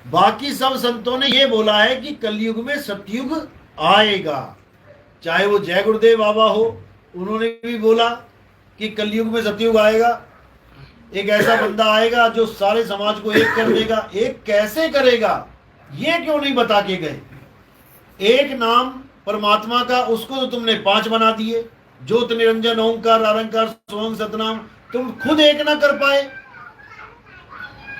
बाकी सब संतों ने ये बोला है कि कलयुग में सतयुग आएगा। चाहे वो जय गुरुदेव बाबा हो, उन्होंने भी बोला कि कलयुग में सतयुग आएगा, एक ऐसा बंदा आएगा जो सारे समाज को एक कर देगा। एक कैसे करेगा ये क्यों नहीं बता के गए? एक नाम परमात्मा का, उसको तो तुमने 5 बना दिए, ज्योत निरंजन ओंकार अरंकार सोहम सतनाम। तुम खुद एक ना कर पाए,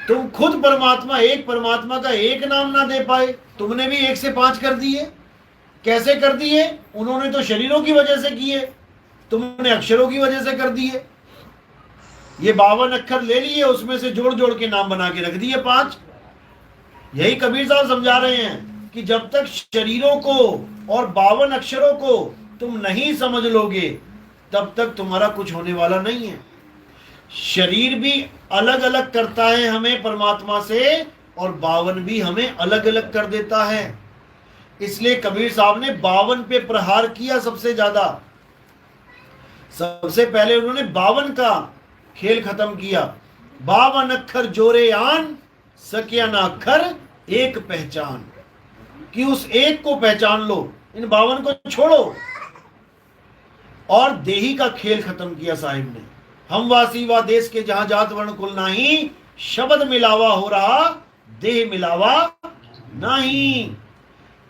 तुम खुद परमात्मा, एक परमात्मा का एक नाम ना दे पाए, तुमने भी 1 से 5 कर दिए। कैसे कर दिए? उन्होंने तो शरीरों की वजह से किए, तुमने अक्षरों की वजह से कर दिए। ये 52 अक्षर ले लिए, उसमें से जोड़ जोड़ के नाम बना के रख दिए 5। यही कबीर साहब समझा रहे हैं कि जब तक शरीरों को और 52 अक्षरों को तुम नहीं समझ लोगे, तब तक तुम्हारा कुछ होने वाला नहीं है। शरीर भी अलग अलग करता है हमें परमात्मा से, और 52 भी हमें अलग अलग कर देता है। इसलिए कबीर साहब ने 52 पे प्रहार किया सबसे ज्यादा। सबसे पहले उन्होंने 52 का खेल खत्म किया। 52 अक्षर जोरे आन, सकिया ना अक्षर एक पहचान, कि उस एक को पहचान लो, इन 52 को छोड़ो। और देही का खेल खत्म किया साहिब ने। हम वासी व देश के जहां जात वर्ण कुल नाही, शब्द मिलावा हो रहा देह मिलावा नहीं।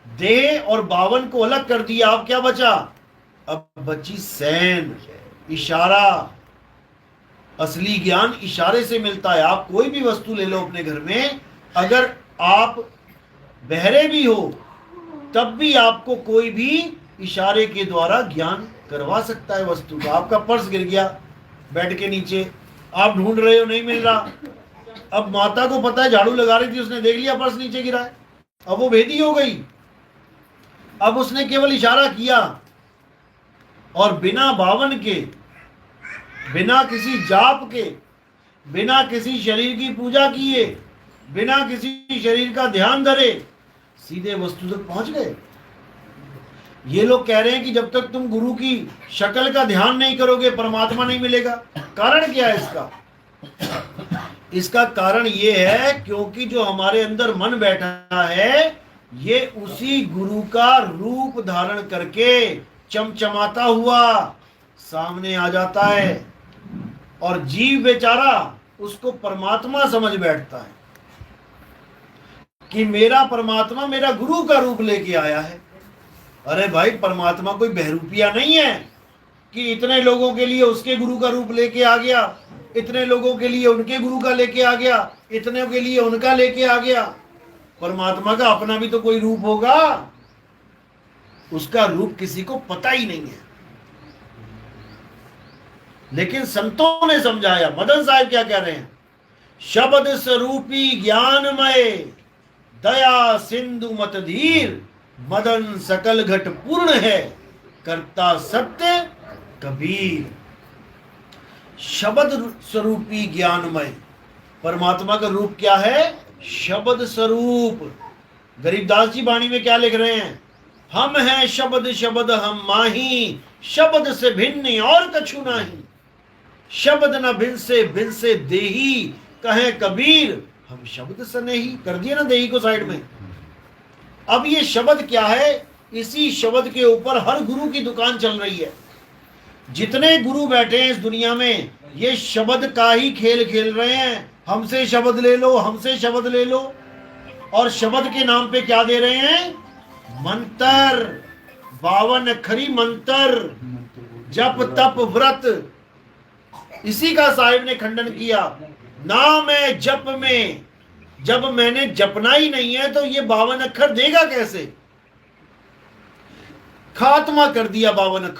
देह और 52 को अलग कर दिया, अब क्या बचा? अब बची सैन, इशारा। असली ज्ञान इशारे से मिलता है। आप कोई भी वस्तु ले लो अपने घर में, अगर आप बहरे भी हो तब भी आपको कोई भी इशारे के द्वारा ज्ञान करवा सकता है वस्तु का। आपका पर्स गिर गया बेड के नीचे, आप ढूंढ रहे हो, नहीं मिल रहा। अब माता को पता है, झाड़ू लगा रही थी, उसने देख लिया पर्स नीचे गिरा है, अब वो भेदी हो गई। अब उसने केवल इशारा किया, और बिना 52 के, बिना किसी जाप के, बिना किसी शरीर की पूजा किए, बिना किसी शरीर का ध्यान धरे, सीधे वस्तु तक पहुंच गए। ये लोग कह रहे हैं कि जब तक तुम गुरु की शक्ल का ध्यान नहीं करोगे परमात्मा नहीं मिलेगा। कारण क्या है इसका? इसका कारण ये है क्योंकि जो हमारे अंदर मन बैठा है, ये उसी गुरु का रूप धारण करके चमचमाता हुआ सामने आ जाता है, और जीव बेचारा उसको परमात्मा समझ बैठता है कि मेरा परमात्मा मेरा गुरु का रूप लेके आया है। अरे भाई, परमात्मा कोई बहरूपिया नहीं है कि इतने लोगों के लिए उसके गुरु का रूप लेके आ गया, इतने लोगों के लिए उनके गुरु का लेके आ गया, इतने के लिए उनका लेके आ गया। परमात्मा का अपना भी तो कोई रूप होगा, उसका रूप किसी को पता ही नहीं है। लेकिन संतों ने समझाया। मदन साहब क्या कह रहे हैं? शब्द स्वरूपी ज्ञानमय, दया सिंधु मत धीर, मदन सकल घट पूर्ण है, करता सत्य कबीर। शब्द स्वरूपी ज्ञानमय, परमात्मा का रूप क्या है? शब्द स्वरूप। गरीबदास जी वाणी में क्या लिख रहे हैं? हम हैं शब्द शब्द हम माही, शब्द से भिन्न और कछु नहीं। शब्द न भिन से देही, कहे कबीर हम शब्द से नहीं। कर दिया ना देही को साइड में। अब ये शब्द क्या है? इसी शब्द के ऊपर हर गुरु की दुकान चल रही है। जितने गुरु बैठे हैं इस दुनिया में, ये शब्द का ही खेल खेल रहे हैं। हमसे शब्द ले लो, हमसे शब्द ले लो, और शब्द के नाम पे क्या दे रहे हैं? मंत्र, 52 अक्षरी मंत्र, जप तप व्रत। इसी का साहिब ने खंडन किया। नाम है जप में, जब मैंने जपना ही नहीं है तो ये 52 अक्षर देगा कैसे? खात्मा कर दिया 52 अक्षर।